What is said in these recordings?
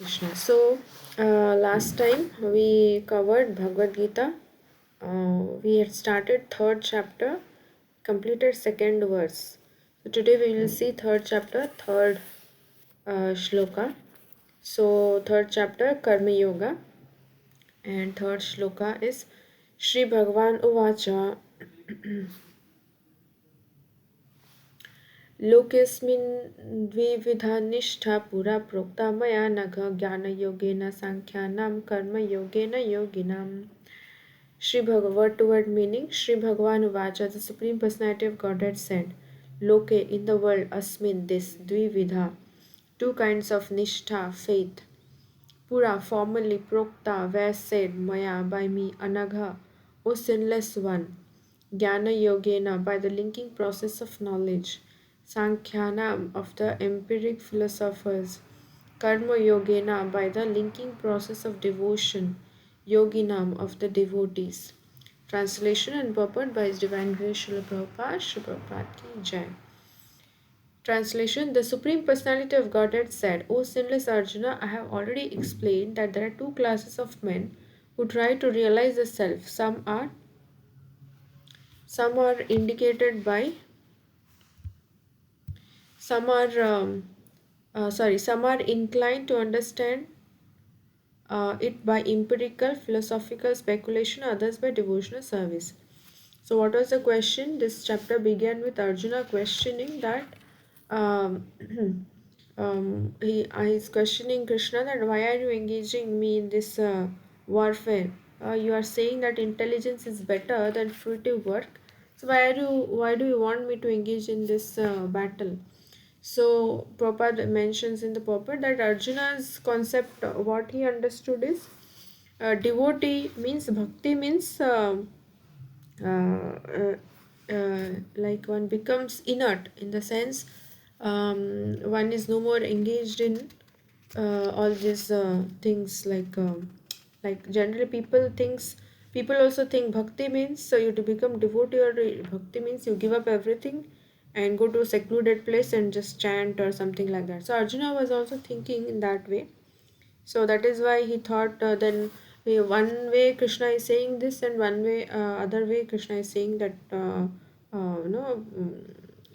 Krishna. So, last time we covered Bhagavad Gita. We had started third chapter, completed second verse. So today we will see third chapter, third shloka. So third chapter, Karma Yoga, and third shloka is Shri Bhagavan Uvacha लोकेऽस्मिन् द्विविधा निष्ठा पुरा प्रोक्ता मया नघ ज्ञानयोगेन सांख्यानां कर्मयोगेन योगिनाम्. Shri Bhagavan, word to word meaning, Shri Bhagavan Vacha, the Supreme Personality of Godhead said, Loke, in the world, Asmin, this, Dvividha, two kinds of Nishtha, faith. Pura, formerly, Prokta, where said, Maya, by me, Anagha, O sinless one, Jnana Yogena, by the linking process of knowledge, Sankhyanam, of the empiric philosophers, Karma Yogena, by the linking process of devotion, Yoginam, of the devotees. Translation and purport by His Divine Grace Srila Prabhupada, Srila Prabhupada Ki Jai. Translation: The Supreme Personality of Godhead said, O sinless Arjuna, I have already explained that there are two classes of men who try to realize the self. Some are indicated by some are some are inclined to understand it by empirical philosophical speculation, others by devotional service. So what was the question? This chapter began with Arjuna questioning that um, he is questioning Krishna that why are you engaging me in this warfare? You are saying that intelligence is better than fruitive work. So why do you want me to engage in this battle? So Prabhupada mentions in the purport that Arjuna's concept, what he understood is devotee means bhakti means like one becomes inert in the sense one is no more engaged in all these things like generally people also think bhakti means so you to become devotee, or bhakti means you give up everything and go to a secluded place and just chant or something like that. So Arjuna was also thinking in that way. So that is why he thought then one way Krishna is saying this, and one way other way Krishna is saying that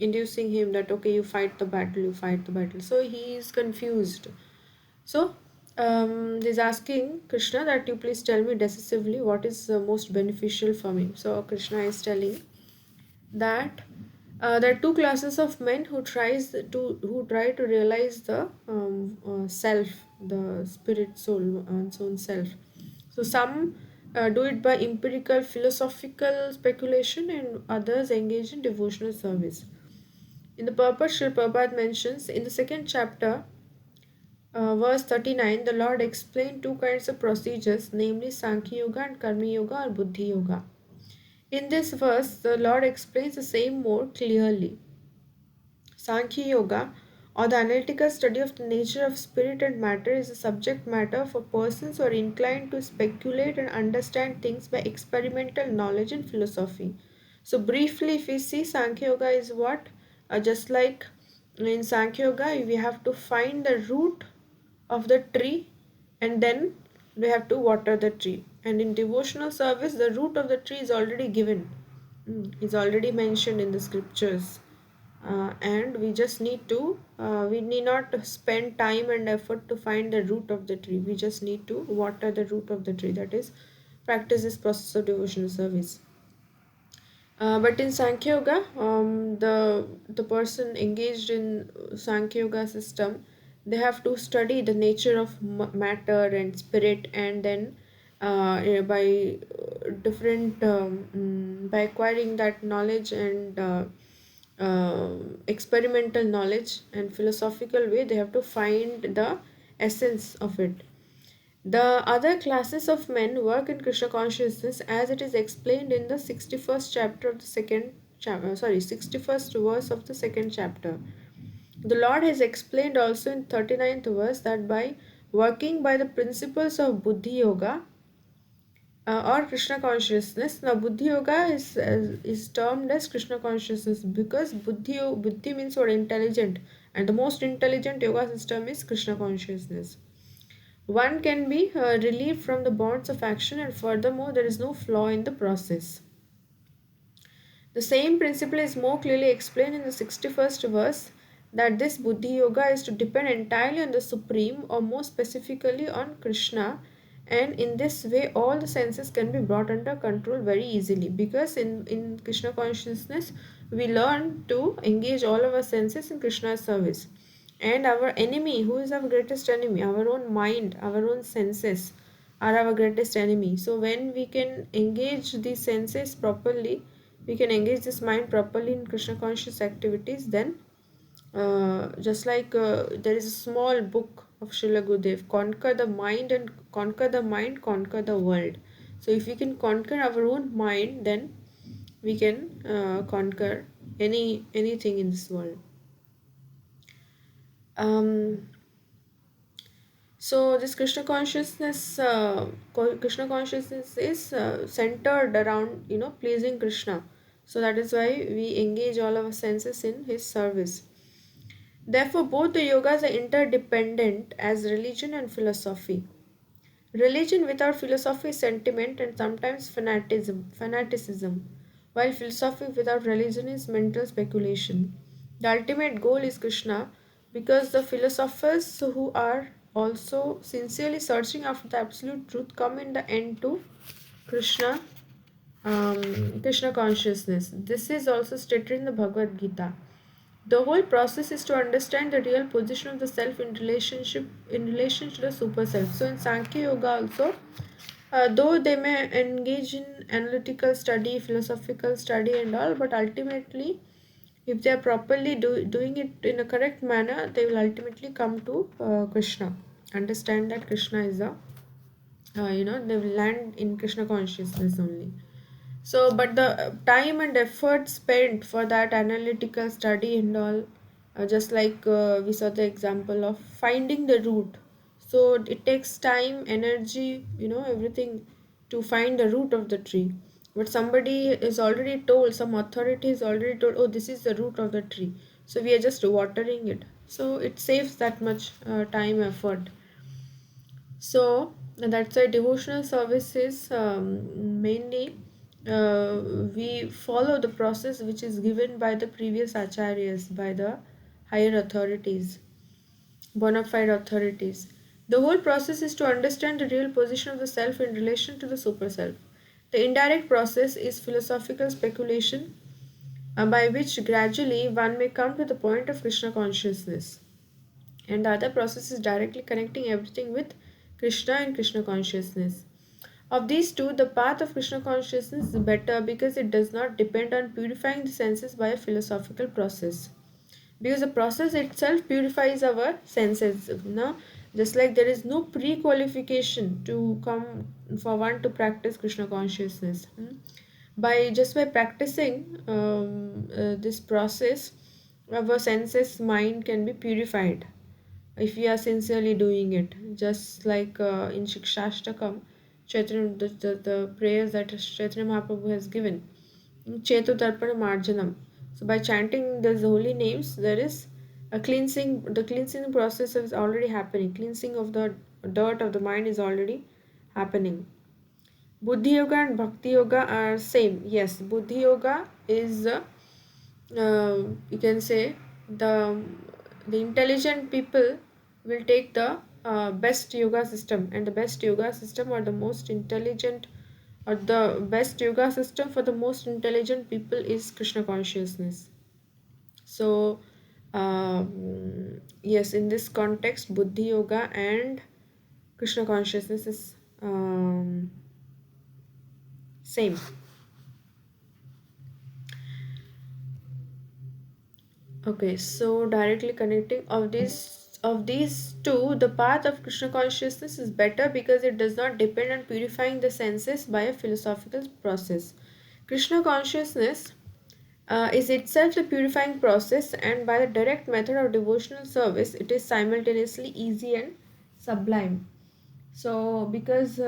inducing him that okay, you fight the battle, you fight the battle. So he is confused. So he's asking Krishna that you please tell me decisively what is most beneficial for me. So Krishna is telling that there are two classes of men who try to realize the self, the spirit, soul, and own self. So some do it by empirical philosophical speculation, and others engage in devotional service. In the purpose, Sri Prabhupada mentions in the second chapter, verse 39, the Lord explained two kinds of procedures, namely Sankhya Yoga and Karma Yoga or Buddhi Yoga. In this verse, the Lord explains the same more clearly. Sankhya Yoga, or the analytical study of the nature of spirit and matter, is a subject matter for persons who are inclined to speculate and understand things by experimental knowledge and philosophy. So, briefly, if we see Sankhya Yoga is what? Just like in Sankhya Yoga, we have to find the root of the tree and then we have to water the tree. And in devotional service, the root of the tree is already given, is already mentioned in the scriptures. And we just need to we need not spend time and effort to find the root of the tree. We just need to water the root of the tree, that is practice this process of devotional service. But in Sankhya Yoga, the person engaged in Sankhya Yoga system, they have to study the nature of matter and spirit, and then by different by acquiring that knowledge and experimental knowledge and philosophical way, they have to find the essence of it. The other classes of men work in Krishna consciousness as it is explained in the 61st chapter of the second chapter, 61st verse of the second chapter. The Lord has explained also in 39th verse that by working by the principles of Buddhi Yoga or Krishna consciousness, now Buddhi Yoga is termed as Krishna consciousness because Buddhi means what? Intelligent, and the most intelligent yoga system is Krishna consciousness. One can be relieved from the bonds of action, and furthermore, there is no flaw in the process. The same principle is more clearly explained in the 61st verse, that this Buddhi Yoga is to depend entirely on the Supreme, or more specifically on Krishna, and in this way all the senses can be brought under control very easily, because in Krishna consciousness we learn to engage all of our senses in Krishna's service. And our enemy, who is our greatest enemy? Our own mind, our own senses are our greatest enemy. So when we can engage these senses properly, we can engage this mind properly in Krishna conscious activities, then just like there is a small book of Srila Gurudev, conquer the mind, and conquer the mind, conquer the world. So if we can conquer our own mind, then we can conquer anything in this world. um, so this Krishna consciousness is centered around pleasing Krishna. So that is why we engage all our senses in his service. Therefore, both the yogas are interdependent as religion and philosophy. Religion without philosophy is sentiment and sometimes fanaticism, while philosophy without religion is mental speculation. The ultimate goal is Krishna, because the philosophers who are also sincerely searching after the absolute truth come in the end to Krishna, Krishna consciousness. This is also stated in the Bhagavad Gita. The whole process is to understand the real position of the self in relation to the super self. So in Sankhya Yoga also, though they may engage in analytical study, philosophical study and all, but ultimately, if they are properly doing it in a correct manner, they will ultimately come to Krishna. Understand that Krishna is they will land in Krishna consciousness only. So, but the time and effort spent for that analytical study and all, just like we saw the example of finding the root. So, it takes time, energy, everything to find the root of the tree. But somebody is already told, some authority is already told, oh, this is the root of the tree. So, we are just watering it. So, it saves that much time, effort. So that's why devotional service is mainly we follow the process which is given by the previous acharyas, by the higher authorities, bona fide authorities. The whole process is to understand the real position of the self in relation to the super self. The indirect process is philosophical speculation, by which gradually one may come to the point of Krishna consciousness. And the other process is directly connecting everything with Krishna and Krishna consciousness. Of these two, the path of Krishna consciousness is better because it does not depend on purifying the senses by a philosophical process. Because the process itself purifies our senses. Just like there is no pre-qualification to come for one to practice Krishna consciousness. By practicing this process, our senses mind can be purified if we are sincerely doing it. Just like in Shikshashtakam, the prayers that Chaitanya Mahaprabhu has given, Chetu Tarpana Marjanam. So by chanting these holy names, there is a cleansing. The cleansing process is already happening. Cleansing of the dirt of the mind is already happening. Buddhi Yoga and Bhakti Yoga are same. Yes, Buddhi Yoga is you can say the intelligent people will take the best yoga system, and the best yoga system or the most intelligent or the best yoga system for the most intelligent people is Krishna consciousness. So yes, in this context, Buddhi Yoga and Krishna consciousness is same. Okay, so directly connecting of these two, the path of Krishna consciousness is better because it does not depend on purifying the senses by a philosophical process. Krishna consciousness is itself a purifying process, and by the direct method of devotional service, it is simultaneously easy and sublime. So, because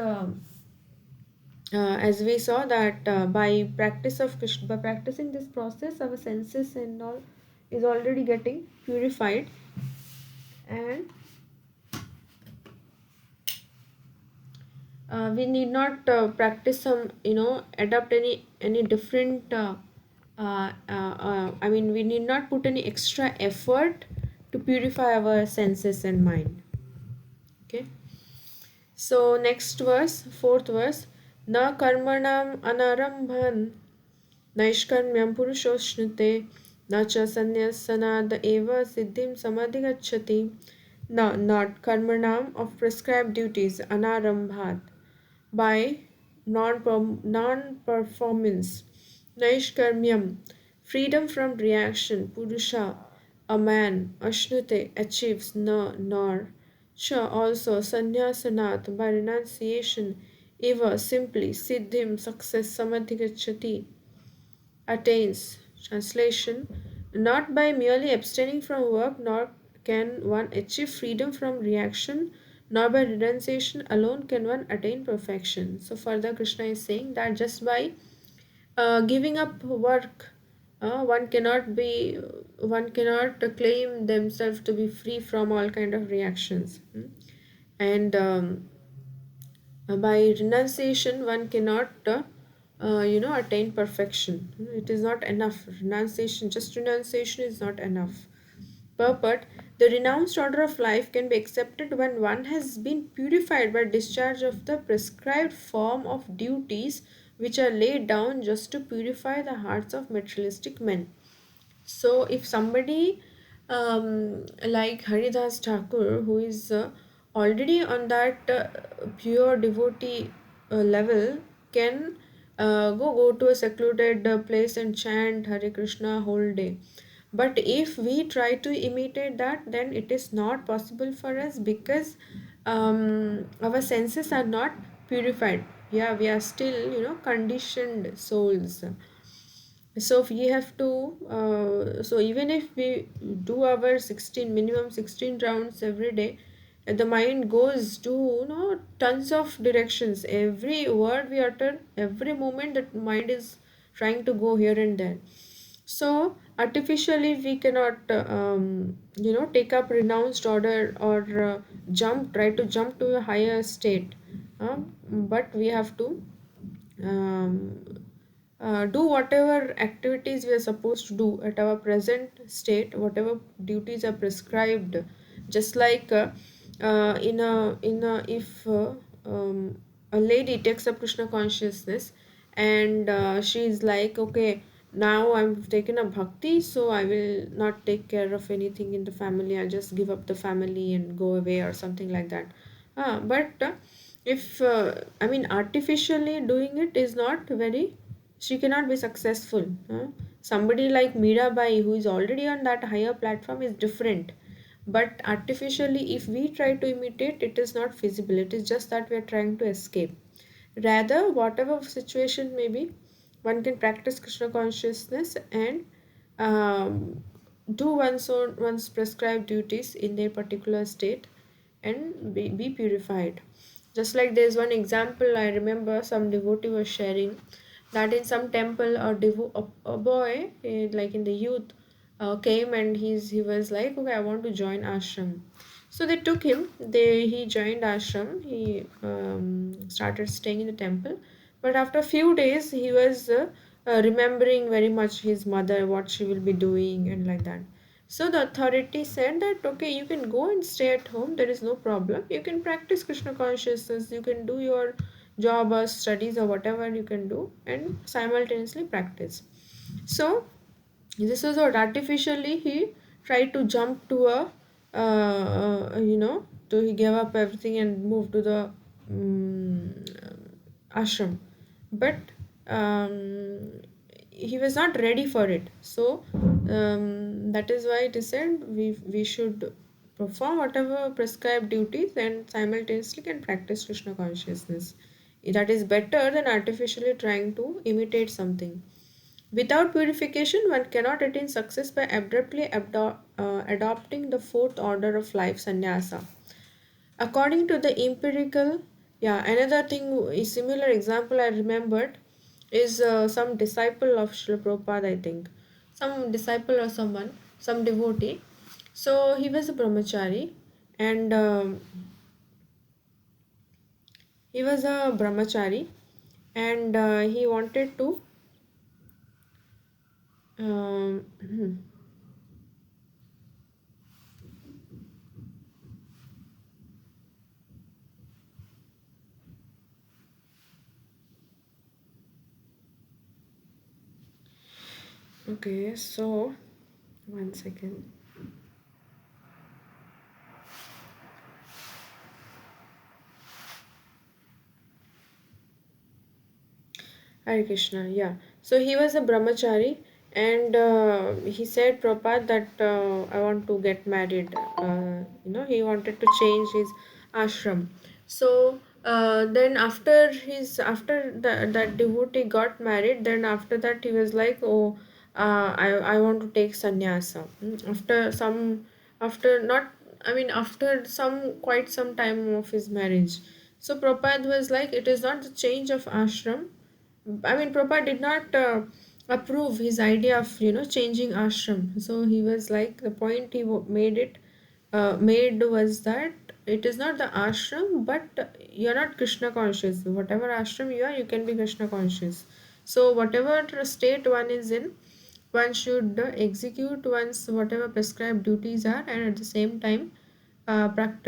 as we saw that by practicing this process, our senses and all is already getting purified, and we need not practice some, adopt any different I mean, we need not put any extra effort to purify our senses and mind. Okay. So next verse, fourth verse, na karmanam anarambhan naishkarmyam purushoshnute na cha sannyasana eva siddhim samadhigacchati. No, not karmanam of prescribed duties anarambhat, by non-performance. Naishkarmyam, freedom from reaction. Purusha, a man. Ashnute, achieves. Na, nor. Cha, also. Sannyasanat, by renunciation. Eva, simply. Siddhim, success. Samadhigachati, attains. Translation, not by merely abstaining from work, nor can one achieve freedom from reaction, nor by renunciation alone can one attain perfection. So, further, Krishna is saying that just by giving up work, one cannot claim themselves to be free from all kind of reactions. And by renunciation one cannot attain perfection. It is not enough. Renunciation, just renunciation is not enough. Purport, the renounced order of life can be accepted when one has been purified by discharge of the prescribed form of duties which are laid down just to purify the hearts of materialistic men. So, if somebody like Haridas Thakur, who is already on that pure devotee level, can go to a secluded place and chant Hare Krishna whole day. But if we try to imitate that, then it is not possible for us, because our senses are not purified. Yeah, we are still, conditioned souls. So we have to so even if we do our 16 minimum 16 rounds every day, the mind goes to, tons of directions. Every word we utter, every moment, that mind is trying to go here and there. So artificially we cannot take up renounced order, or try to jump to a higher state. But we have to um, do whatever activities we are supposed to do at our present state, whatever duties are prescribed. Just like if a lady takes up Krishna consciousness, and she is like, okay, now I'm taken a bhakti, so I will not take care of anything in the family, I'll just give up the family and go away, or something like that. But if I mean, artificially doing it is not very, she cannot be successful. Somebody like Mirabai, who is already on that higher platform, is different. But artificially, if we try to imitate, it is not feasible. It is just that we are trying to escape. Rather, whatever situation may be, one can practice Krishna consciousness and um, do one's prescribed duties in their particular state, and be purified. Just like there's one example I remember, some devotee was sharing that in some temple, a boy, like in the youth, came, and he was like, okay, I want to join ashram. So they took him. He joined ashram. He started staying in the temple. But after a few days, he was remembering very much his mother, what she will be doing, and like that. So the authority said that, okay, you can go and stay at home. There is no problem. You can practice Krishna consciousness. You can do your job or studies or whatever you can do, and simultaneously practice. So this was what artificially he tried to jump to a to he gave up everything and moved to the ashram. But um, he was not ready for it. So that is why it is said we should perform whatever prescribed duties and simultaneously can practice Krishna consciousness. That is better than artificially trying to imitate something. Without purification, one cannot attain success by abruptly adopting the fourth order of life, sannyasa. According to the empirical, yeah, another thing, a similar example I remembered is some disciple of Srila Prabhupada, I think. Some disciple or someone, some devotee. So he was a brahmachari, and He was a brahmachari, and he wanted to. Um, okay, so 1 second. Hare Krishna, yeah. So he was a brahmachari, and he said Prabhupada that I want to get married. He wanted to change his ashram. So then after that devotee got married, then after that he was like, oh, I want to take sannyasa. After not, I mean, after some quite some time of his marriage. So Prabhupada was like, it is not the change of ashram. I mean, Prabhupada did not approve his idea of changing ashram. So he was like, the point he made was that it is not the ashram, but you're not Krishna conscious. Whatever ashram you are, you can be Krishna conscious. So whatever state one is in, one should execute one's whatever prescribed duties are, and at the same time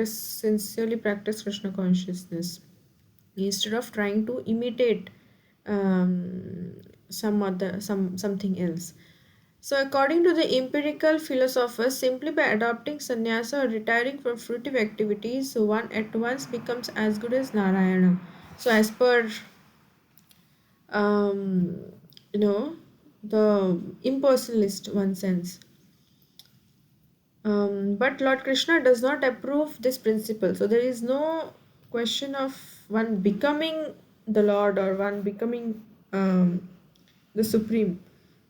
sincerely practice Krishna consciousness instead of trying to imitate um, something else. So according to the empirical philosophers, simply by adopting sannyasa or retiring from fruitive activities, one at once becomes as good as Narayana. So as per um, you know the impersonalist one sense. But Lord Krishna does not approve this principle. So there is no question of one becoming the Lord or one becoming the Supreme.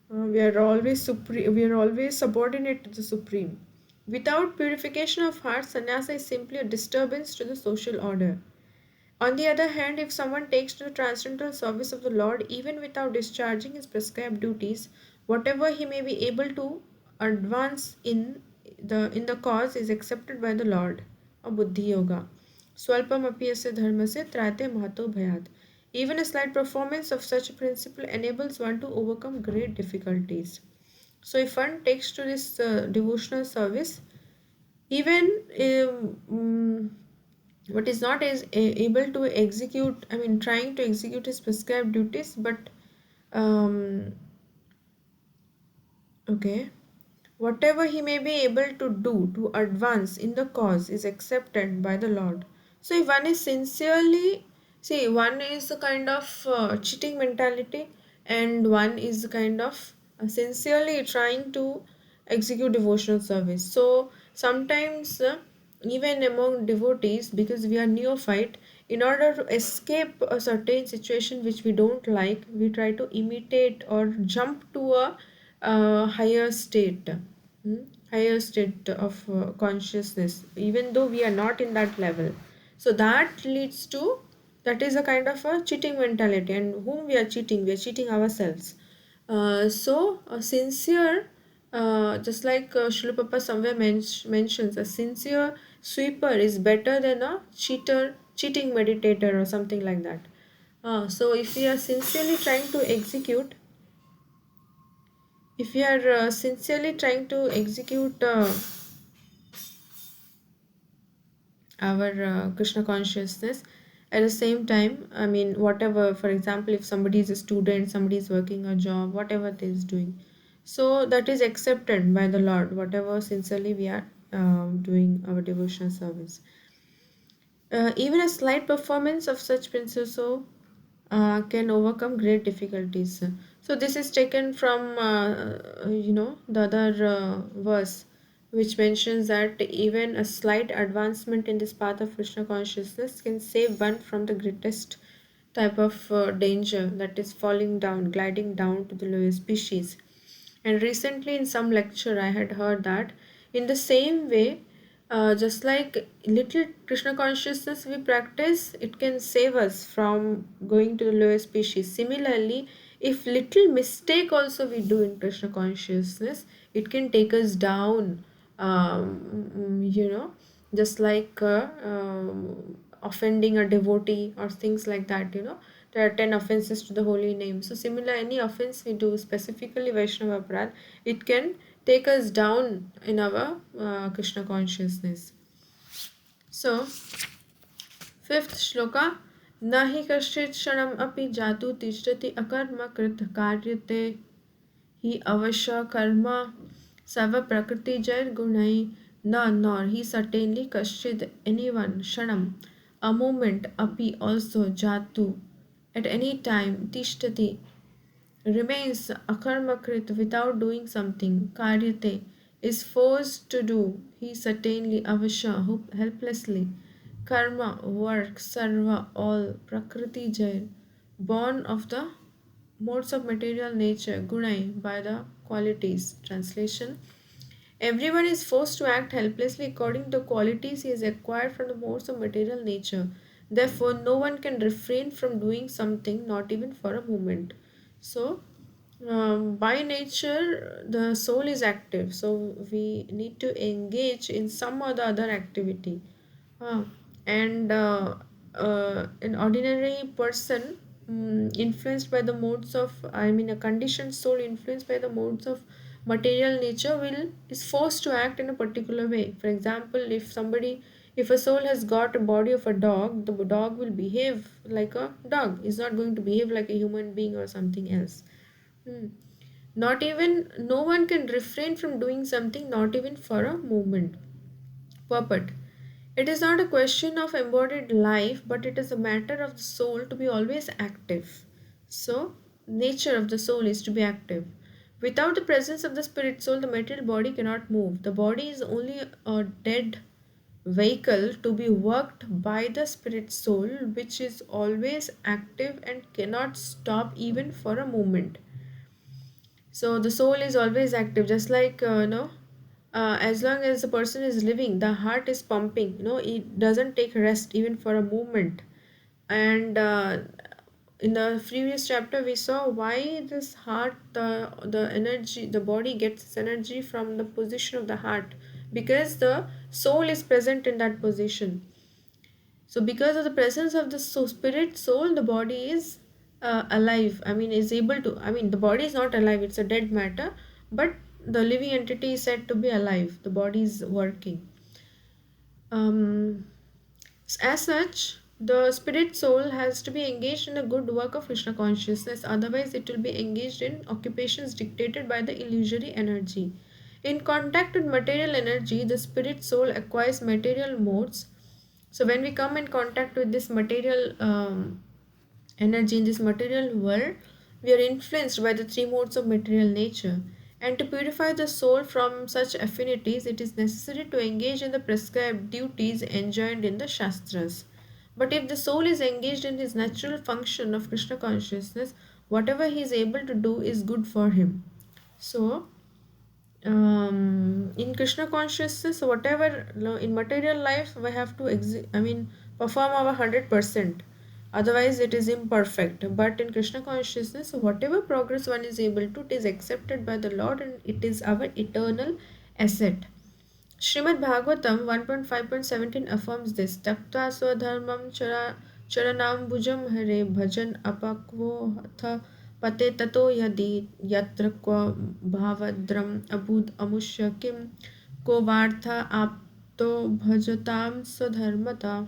We are always supreme. We are always subordinate to the Supreme. Without purification of heart, sannyasa is simply a disturbance to the social order. On the other hand, if someone takes to the transcendental service of the Lord even without discharging his prescribed duties, whatever he may be able to advance in the cause is accepted by the Lord. A Buddhi Yoga. Swalpam apiyasya dharmasya trate mahato bhayat. Even a slight performance of such a principle enables one to overcome great difficulties. So, if one takes to this devotional service, even what is not is able to execute, I mean, trying to execute his prescribed duties, but um, okay, whatever he may be able to do to advance in the cause is accepted by the Lord. So if one is sincerely, see, one is a kind of cheating mentality, and one is kind of sincerely trying to execute devotional service. So sometimes, even among devotees, because we are neophyte, in order to escape a certain situation which we don't like, we try to imitate or jump to a higher state, higher state of consciousness, even though we are not in that level. So that leads to, that is a kind of a cheating mentality, and whom we are cheating? We are cheating ourselves. So a sincere, just like Srila Prabhupada somewhere mentions, a sincere sweeper is better than a cheating meditator or something like that. So if we are sincerely trying to execute, if we are sincerely trying to execute our Krishna consciousness, at the same time, I mean, whatever, for example, if somebody is a student, somebody is working a job, whatever they is doing, so that is accepted by the Lord, whatever sincerely we are doing our devotional service. Even a slight performance of such principles can overcome great difficulties. So this is taken from the other verse, which mentions that even a slight advancement in this path of Krishna consciousness can save one from the greatest type of danger, that is falling down, gliding down to the lowest species. And recently, in some lecture, I had heard that in the same way, just like little Krishna consciousness we practice, it can save us from going to the lower species. Similarly, if little mistake also we do in Krishna consciousness, it can take us down. Just like offending a devotee or things like that, there are 10 offenses to the holy name. So similar, any offense we do, specifically Vaishnava aparadh, it can take us down in our Krishna consciousness. So fifth shloka, nahi kashchit kshanam api jatu tishtati akarma krit karyate he avasha karma sava prakriti jair gunai na, nor he certainly kashchit anyone shanam a moment api also jatu at any time tishtati remains akarmakrit without doing something, karyate is forced to do, he certainly avasha helplessly, karma work, sarva all, prakriti jair born of the modes of material nature, gunai by the qualities. Translation: everyone is forced to act helplessly according to the qualities he has acquired from the modes of material nature. Therefore, no one can refrain from doing something, not even for a moment. So, by nature, the soul is active. So, we need to engage in some or the other activity. Uh, and an ordinary person, influenced by the modes of, I mean, a conditioned soul influenced by the modes of material nature will is forced to act in a particular way. For example, if a soul has got a body of a dog, the dog will behave like a dog. Is not going to behave like a human being or something else. Hmm. Not even, no one can refrain from doing something, not even for a moment. Purport: it is not a question of embodied life, but it is a matter of the soul to be always active. So, nature of the soul is to be active. Without the presence of the spirit soul, the material body cannot move. The body is only a dead vehicle to be worked by the spirit soul, which is always active and cannot stop even for a moment. So the soul is always active, just like as long as the person is living, the heart is pumping. It doesn't take rest even for a moment. And in the previous chapter, we saw why this heart, the energy, the body gets its energy from the position of the heart, because the soul is present in that position. So, because of the presence of the spirit soul, the body is alive. I mean, is able to. I mean, the body is not alive, it's a dead matter, but the living entity is said to be alive. The body is working. Um, as such, the spirit soul has to be engaged in a good work of Krishna consciousness, otherwise, it will be engaged in occupations dictated by the illusory energy. In contact with material energy, the spirit soul acquires material modes. So, when we come in contact with this material energy in this material world, we are influenced by the three modes of material nature. And to purify the soul from such affinities, it is necessary to engage in the prescribed duties enjoined in the Shastras. But if the soul is engaged in his natural function of Krishna consciousness, whatever he is able to do is good for him. So, in Krishna consciousness, whatever in material life we have to perform our 100%, otherwise it is imperfect. But in Krishna consciousness, whatever progress one is able to, it is accepted by the Lord and it is our eternal asset. Srimad Bhagavatam 1.5.17 affirms this. Taktva swadharmam charanambujam hare bhajan apakvo tha pate tato yadi yatra kwa bhavadram abud amushya kim ko vartha apto bhajatam swadharmata.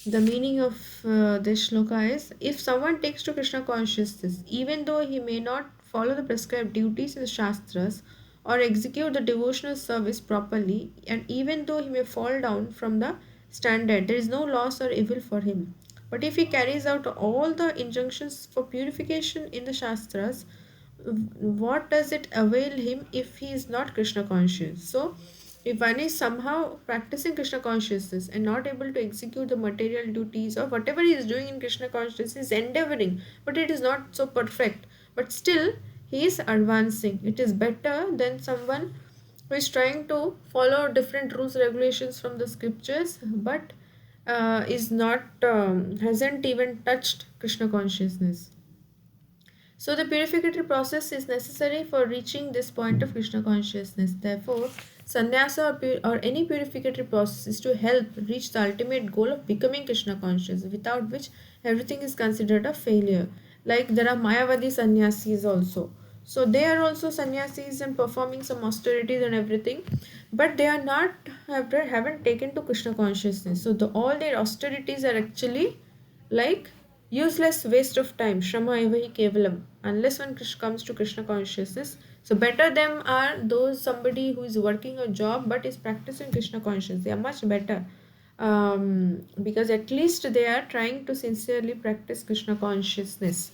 The meaning of this shloka is, if someone takes to Krishna consciousness, even though he may not follow the prescribed duties in the Shastras or execute the devotional service properly, and even though he may fall down from the standard, there is no loss or evil for him. But if he carries out all the injunctions for purification in the Shastras, what does it avail him if he is not Krishna conscious? So, if one is somehow practicing Krishna consciousness and not able to execute the material duties or whatever he is doing in Krishna consciousness, is endeavoring, but it is not so perfect, but still he is advancing. It is better than someone who is trying to follow different rules regulations from the scriptures, but is not hasn't even touched Krishna consciousness. So the purificatory process is necessary for reaching this point of Krishna consciousness. Therefore, Sannyasa or any purificatory process is to help reach the ultimate goal of becoming Krishna conscious, without which everything is considered a failure. Like there are Mayavadi sannyasis also. So they are also sannyasis and performing some austerities and everything, but they are not haven't taken to Krishna consciousness. So all their austerities are actually like useless waste of time. Shrama eva hi kevalam. Unless one comes to Krishna consciousness. So better them are those somebody who is working a job but is practicing Krishna consciousness. They are much better. Because at least they are trying to sincerely practice Krishna consciousness.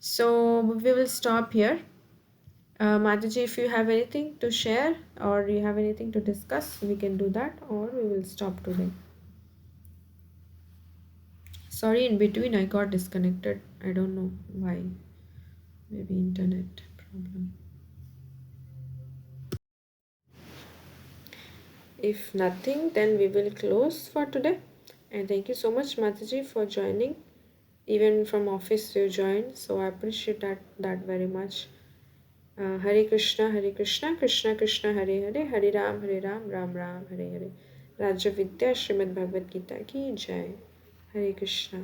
So we will stop here. Mataji, if you have anything to share or you have anything to discuss, we can do that, or we will stop today. Sorry, in between I got disconnected. I don't know why. Maybe internet problem. If nothing, then we will close for today. And thank you so much, Mataji, for joining. Even from office you joined, so I appreciate that very much. Hare Krishna, Hare Krishna, Krishna Krishna, Hare Hare, Hare Ram, Ram Ram, Hare Hare. Raja Vidya Srimad Bhagavad Gita ki Jai. Hare Krishna.